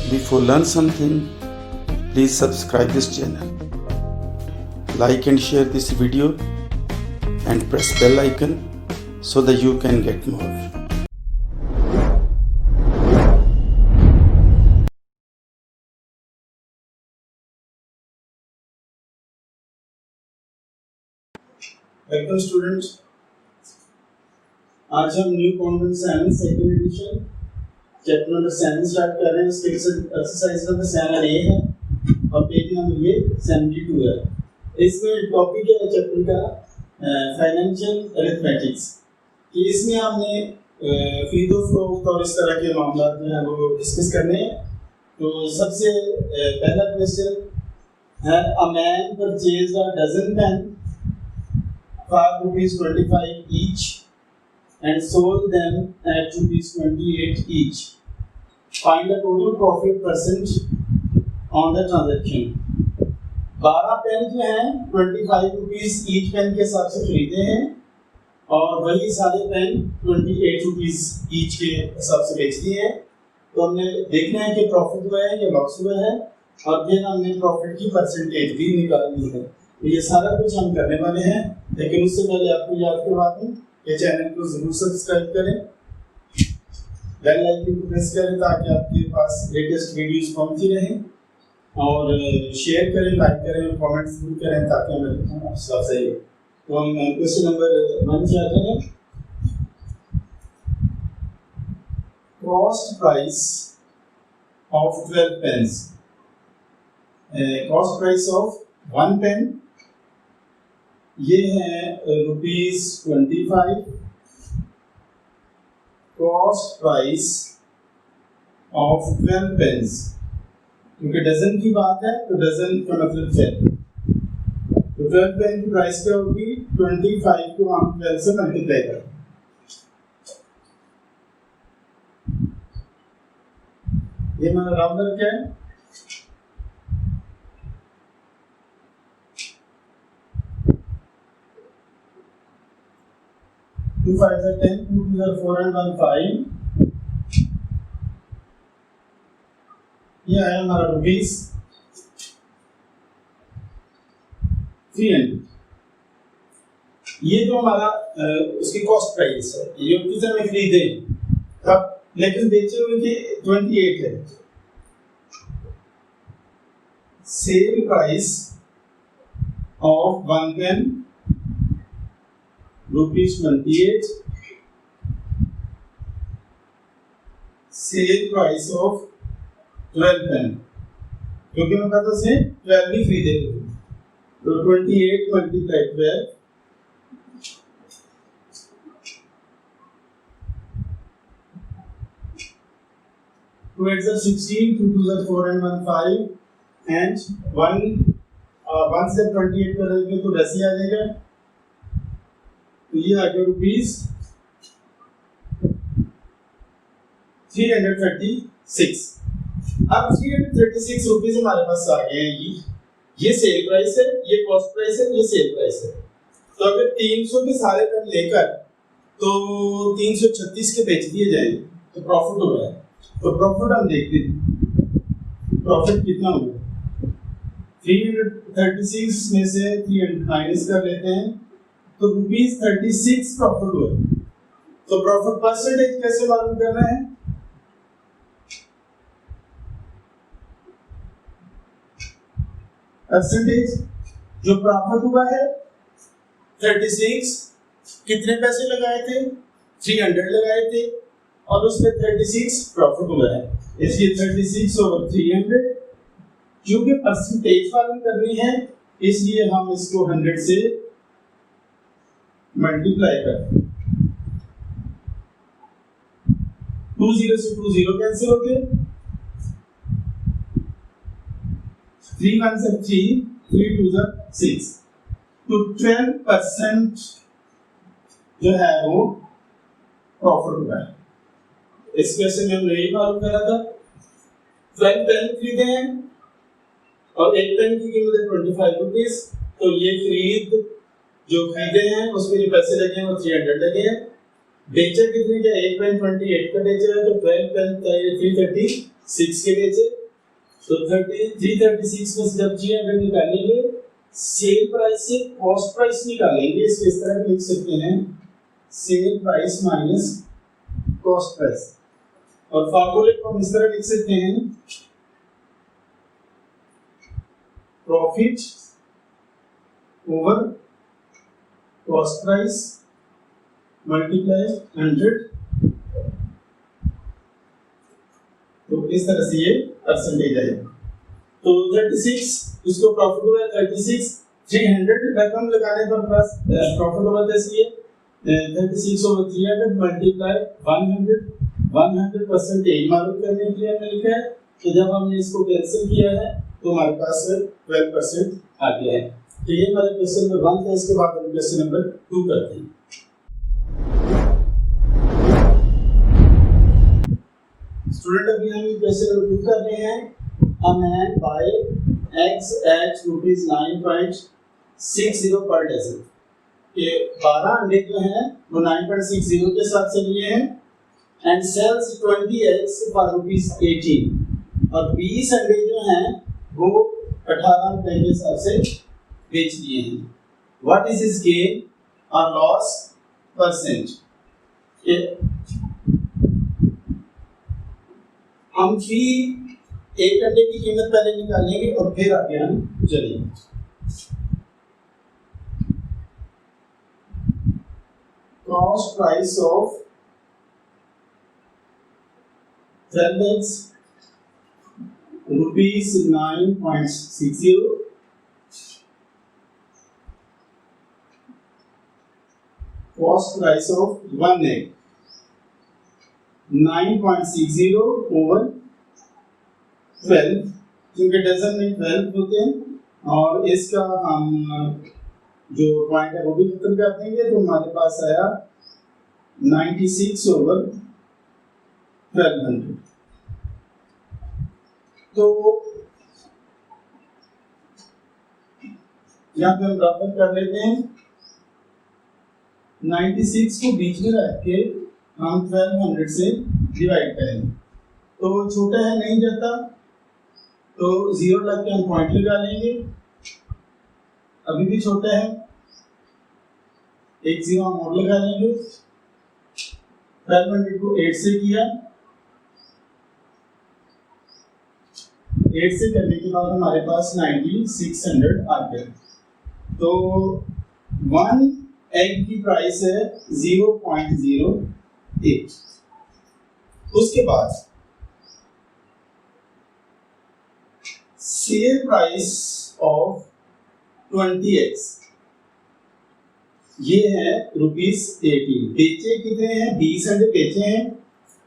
Before learn something, please subscribe this channel. Like and share this video and press bell icon so that you can get more. Welcome students, आज हम new convent science second edition chapter number 7 start कर रहे हैं। उसके exercise number 7 ये है और page number ये 72 है। इसमें टॉपिक है चैप्टर का फाइनेंशियल अरिथमेटिक्स कि इसमें हमने फीड ऑफ फ्लोट और इस तरह के मामला जो हैं वो डिस्कस करने हैं। तो सबसे पहला क्वेश्चन है, a man purchased a dozen pen for ₹25 each and sold them at ₹28 each. Find the total profit percent on the transaction. 12 pen जो हैं ₹25 each पेन के हिसाब से खरीदे हैं और वही सारे पेन ₹28 each के हिसाब से बेच दिए हैं। तो हमने देखना है कि प्रॉफिट हुआ है या लॉस हुआ है और फिर हमने प्रॉफिट की परसेंटेज भी निकालनी है। तो ये सारा कुछ हम करने वाले हैं, लेकिन उससे पहले आपको याद करवा दूं कि चैनल को जरूर सब्सक्राइब करें, बेल आइकन को प्रेस करें ताकि आपके पास लेटेस्ट वीडियोस पहुंचती रहें और शेयर करें, लाइक करें और कमेंट जरूर करें ताकि हमें सब सही हो। तो हम क्वेश्चन नंबर 1 जाते हैं। Cost price of 12 pens. Cost price of 1 pen ये है ₹25। कॉस्ट प्राइस ऑफ 12 पेन्स, क्योंकि डजन की बात है तो डजन का मतलब 12। तो 12 पेन की प्राइस क्या होगी? 25 को हम 12 से मल्टीप्लाई करें। ये हमारा राउंडर क्या है? 2 5 are 10, 2 2 are 4 and 1 5। ये आया हमारा ₹300। ये जो हमारा उसकी कॉस्ट प्राइस है, ये कितने में खरीदे तब, लेकिन बेचे हुए के 28 है। Sale price of 1 pen ₹28। Sale price of 12 pen, क्योंकि मैं कहता से 12 भी खरीदे थे तो 28 multiply 12 2 8 are 16, 2 2 are 4 and 1 5 and 1 से 28 करेंगे तो 10 ही आ जाएगा। तो ये आ गया ₹336। अब ₹336 हमारे पास आ गए हैं। ये सेल प्राइस है, ये कॉस्ट प्राइस है, ये सेल प्राइस है। तो अगर 300 के सारे पेन लेकर तो 336 के बेच दिए जाएंगे तो प्रॉफिट हो रहा है। तो प्रॉफिट हम देखते हैं, प्रॉफिट कितना होगा। 336 में से 300 माइनस कर लेते हैं तो ₹36 प्रॉफिट हुआ। तो प्रॉफिट परसेंटेज कैसे मालूम करना है? परसेंटेज जो प्रॉफिट हुआ है 36, कितने पैसे लगाए थे? 300 लगाए थे और उसमें 36 प्रॉफिट हुआ है, इसलिए 36/300। क्योंकि परसेंटेज मालूम करनी है इसलिए हम इसको 100 से मल्टीप्लाई कर 2 0 से 2 0 कैंसिल हो गए, 3 1 से 3, 3 2 से 6। तो 12% जो है वो प्रॉफिट हुआ है। इस क्वेश्चन में हमने यही मालूम करा था। 12 पेन खरीदे हैं और एक पेन की कीमत है ₹25। तो ये खरीद जो खरीदे हैं उसमें जो पैसे लगे हैं वो 300 लगे हैं। बेचा कितने का? एक पेन 28 का बेचा है तो 12 पेन का ये 336 6 के बेचे, तो 336 में से जब 300 निकालेंगे, सेल प्राइस से कॉस्ट प्राइस निकालेंगे। इसको इस तरह लिख सकते हैं, sale price minus cost price. और फार्मूले को हम इस तरह लिख सकते हैं, profit over cost price multiply 100। तो इस तरह से ये परसेंटेज आएगा। तो 36 इसको प्रॉफिट हुआ 36, 300 रकम लगाने पर प्लस प्रॉफिट हुआ जैसे ये 36 ओवर 300 मल्टीप्लाई 100 परसेंटेज मालूम करने के लिए हमने लिखा है। तो जब हमने इसको कैंसिल किया है तो हमारे पास 12% आ गया है। तो ये हमारे क्वेश्चन नंबर 1 था। इसके बाद हम क्वेश्चन नंबर 2 करते हैं। स्टूडेंट अभी हम क्वेश्चन नंबर 2 कर रहे हैं। A man buy eggs at ₹9.60 per dozen। ये 12 अंडे जो हैं वो 9.60 के साथ से लिए हैं and sells 20 eggs for ₹18 और 20 अंडे जो हैं वो 18 रुपए के हिसाब से बेच दिए हैं। What is his gain or loss percent? हम फी एक अंडे की कीमत पहले निकालेंगे और फिर आगे हम चलेंगे। Cost price of 12 eggs ₹9.60 cost price of 1 egg 9.60 over 12, क्योंकि डजन में 12 होते हैं और इसका हम जो पॉइंट है वो भी खत्म कर देंगे। तो हमारे पास आया 96 ओवर 1200। तो यहाँ पे हम बराबर कर लेते हैं। 96 को बीच में रख के हम 1200 से डिवाइड करेंगे। तो छोटा है नहीं जाता, तो 0 लग के हम पॉइंट लगा लेंगे। अभी भी छोटा है, एक 0 हम और लगा लेंगे। 1200 को 8 से किया, 8 से करने के बाद हमारे पास 9600 आ गया। तो 1 एग की प्राइस है 0.08। उसके बाद सेल प्राइस ऑफ 20 eggs ये है ₹18। बेचे कितने हैं? 20 अंडे बेचे हैं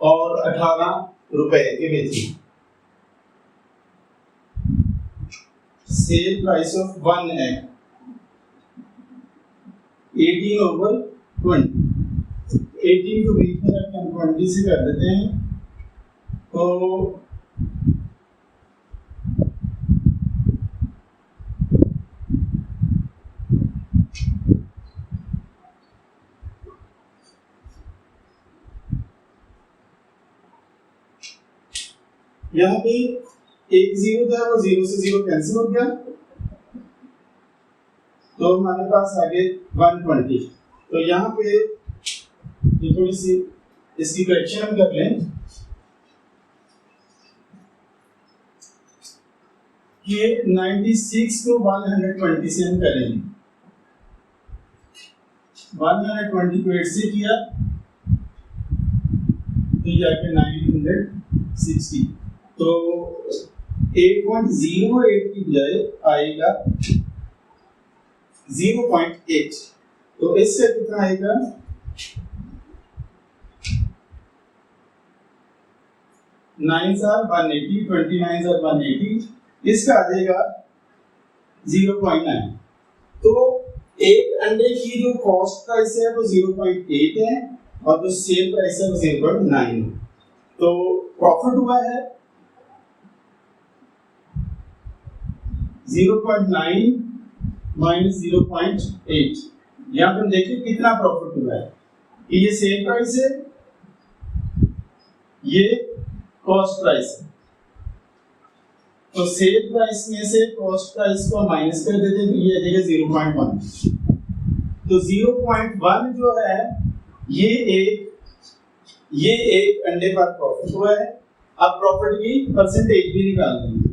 और 18 रुपए के बेचे। Cell price of 1 egg 18 over 20। 18 को बीच में रख के हम 20 से कर देते हैं। तो यहाँ पे एक 0 था, वो 0 से 0 कैंसिल हो गया। तो हमारे पास आगे 120। तो यहाँ पे ये थोड़ी सी इसकी करेक्शन हम कर लें कि 96 को 120 से हम करेंगे। 120 को 8 से किया तो ये आके 960। तो 8.08 की बजाय आएगा 0.8। तो इससे कितना आएगा? 9,180, 29,180। इसका आ जाएगा 0.9। तो एक अंडे की जो कॉस्ट प्राइस है वो 0.8 है और जो सेल प्राइस है वो 0.9 है। तो प्रॉफिट हुआ है 0.9 माइनस 0.8। यहाँ पर देखिए कितना प्रॉफिट हुआ है। ये सेल प्राइस है, ये कॉस्ट प्राइस है। तो सेल प्राइस में से कॉस्ट प्राइस को माइनस कर देते हैं, तो ये आ जाएगा 0.1। तो 0.1 जो है ये एक अंडे पर प्रॉफिट हुआ है। अब प्रॉफिट की परसेंटेज भी निकाल देंगे।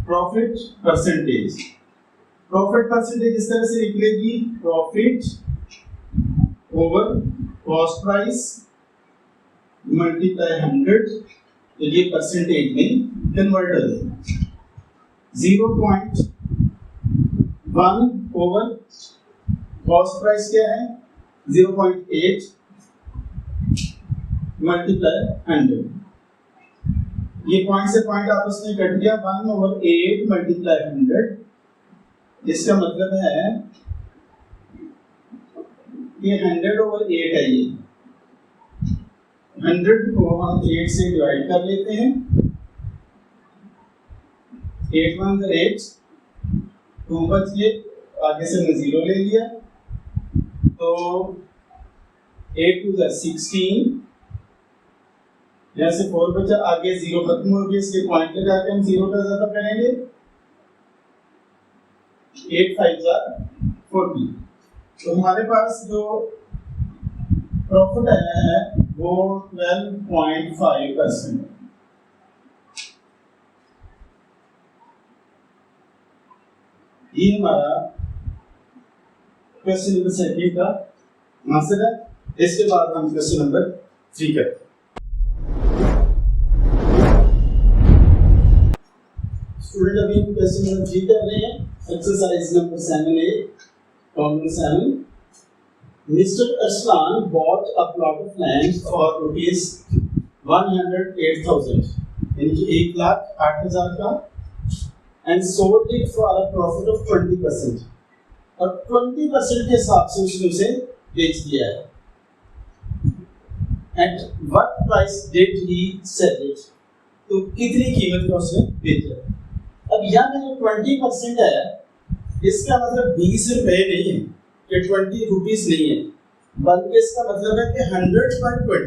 प्रॉफिट परसेंटेज इस तरह से निकलेगी, profit over cost price multiply 100, तो ये परसेंटेज में कन्वर्ट हो जाएगा। 0.1 ओवर कॉस्ट प्राइस क्या है 0.8 मल्टीप्लाई 100। ये पॉइंट से पॉइंट आपस में कट गया, 1/8 मल्टीप्लाई 100। इसका मतलब है ये 100/8 है। ये 100 को हम 8 से डिवाइड कर लेते हैं। 8 1 8, 2 बच गए, आगे से मैं 0 ले लिया, तो 8 2 16, यहाँ से 4 बचा, आगे 0 खत्म हो गया, इसके पॉइंट लगा के हम 0 का इजाफा करेंगे। 8 5 40। तो हमारे पास जो प्रॉफिट आया है वो 12.5%। ये हमारा क्वेश्चन नंबर 2 का आंसर है। इसके बाद हम क्वेश्चन नंबर 3 करते हैं। स्टूडेंट अभी हम क्वेश्चन नंबर 3 कर रहे हैं, exercise number 7A, problem 7। Mr. Arslan bought a plot of land for rupees 108,000, यानी कि 1,08,000 का, and sold it for a profit of 20%, और 20% के हिसाब से उसने उसे बेच दिया है। At what price did he sell it? तो कितनी कीमत का उसने बेचा? अब यहाँ में जो 20% है, इसका मतलब 20 रुपए नहीं है, कि 20 रुपीस नहीं है, बल्कि इसका मतलब है कि 100/20,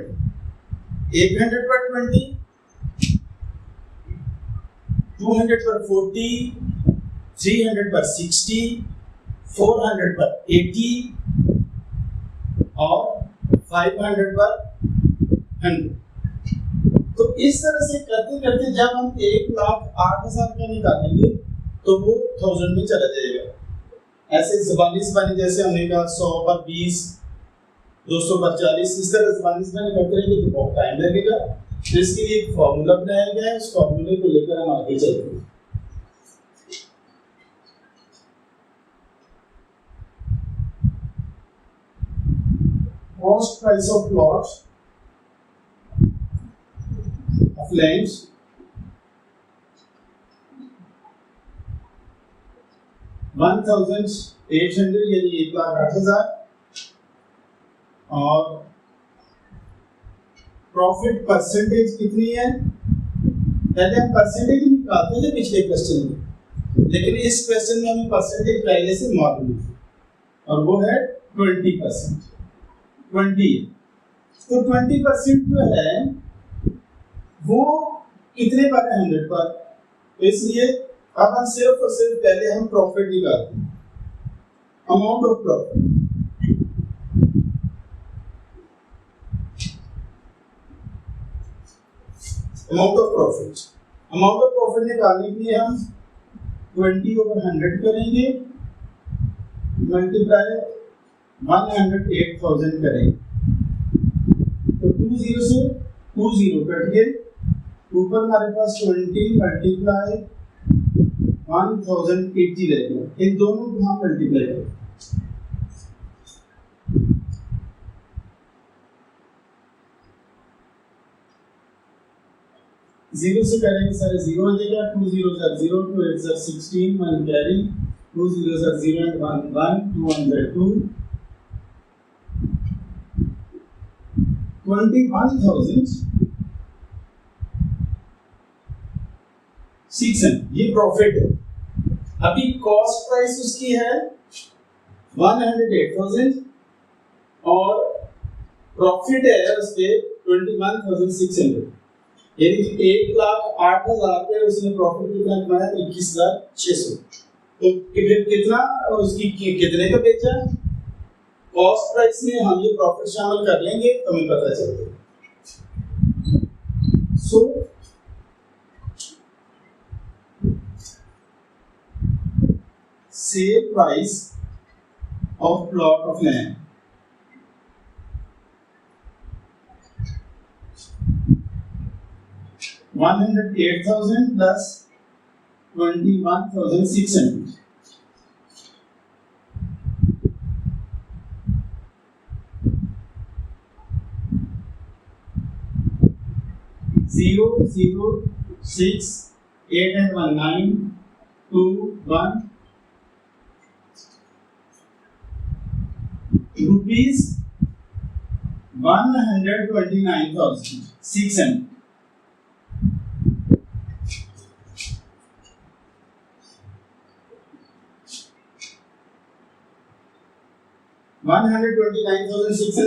100/20, 200/40, 300/60, 400/80 और 500/100। तो इस तरह से करते करते जब हम 1,08,000 का निकालेंगे तो वो 1000 में चला जाएगा। ऐसे ज़बानी जैसे हमने कहा 100/20, 200/40, इस तरह ज़बानी करते रहेंगे तो बहुत टाइम लगेगा। तो इसके लिए एक फॉर्मूला बनाया गया है, उस फॉर्मूले को लेकर हम आगे चलते हैं। Cost price of plot of land $1,800, यानी 1,08,000, और प्रॉफिट परसेंटेज कितनी है? पहले हम परसेंटेज निकालते थे पिछले क्वेश्चन में, लेकिन इस क्वेश्चन में हमें परसेंटेज पहले से मालूम है, और वो है 20%। 20, तो 20% जो है वो कितने पर है? 100 पर। तो इसलिए अब हम सिर्फ और सिर्फ पहले हम प्रॉफिट निकालते हैं, amount of profit. Amount of profit निकालने के लिए हम 20/100 करेंगे, मल्टीप्लाई 108,000 करेंगे, तो 20 से 20 कट गए, ऊपर हमारे पास 20 मल्टीप्लाई 1080 रह गया। इन दोनों को हम मल्टीप्लाई करें, जीरो से करेंगे सारे 0 हो जाएगा। 2 0 0, 2 8 16, 1 कैरी, 2 0 0 and 1 1, 2 1 2, 21,600, ये प्रॉफिट है। अभी कॉस्ट प्राइस उसकी है 108,000 और प्रॉफिट है उसके 21,600। यानी कि 1,08,000 पे उसने प्रॉफिट कितना कमाया, 21,600। तो कितना उसकी कितने का बेचा, कॉस्ट प्राइस में हम ये प्रॉफिट शामिल कर लेंगे तो हमें पता चलता है। सो sale price of plot of land $108,000 plus $21,600. Zero, zero, 6, 8 and 1, 9, 2, 1. Rupees 129,600.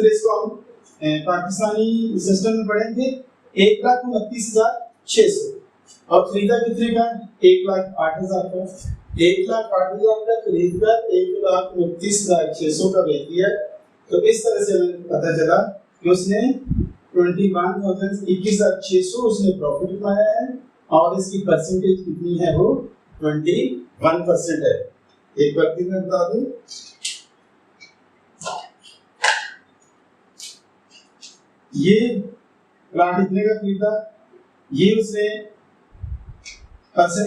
इसको हम पाकिस्तानी सिस्टम में पढ़ेंगे 1,29,600 और खरीदा कितने का, 1,08,000 का। 1,08,000 का खरीद कर 1,29,600 का बेच दिया। तो इस तरह से हमें पता चला कि उसने 21,600 उसने प्रॉफिट कमाया है और इसकी परसेंटेज कितनी है, वो 21% है। एक बार फिर मैं बता दूं, ये प्लाट इतने का खरीदा, ये उसने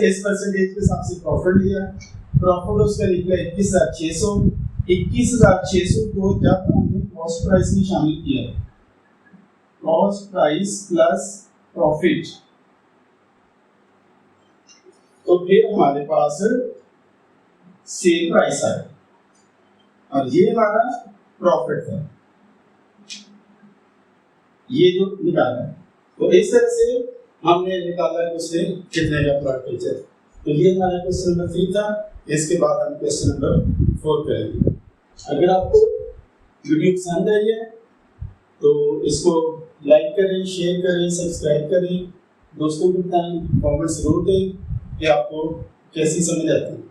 इस परसेंटेज के हिसाब से प्रॉफिट लिया। प्रॉफिट उसका निकला 21,600। 21,600 को जब हमने कॉस्ट प्राइस में शामिल किया, कॉस्ट प्राइस प्लस प्रॉफिट, तो फिर हमारे पास सेल प्राइस आया और ये हमारा प्रॉफिट है, ये जो निकाला है। तो इस तरह से हमने निकाला है उसने कितने का प्लॉट बेचा। तो ये हमारा क्वेश्चन नंबर 3 था। इसके बाद हम क्वेश्चन नंबर 4 करेंगे। अगर आपको वीडियो पसंद आई है तो इसको लाइक करें, शेयर करें, सब्सक्राइब करें, दोस्तों को बताएं, कमेंट जरूर दें कि आपको कैसी समझ आती है।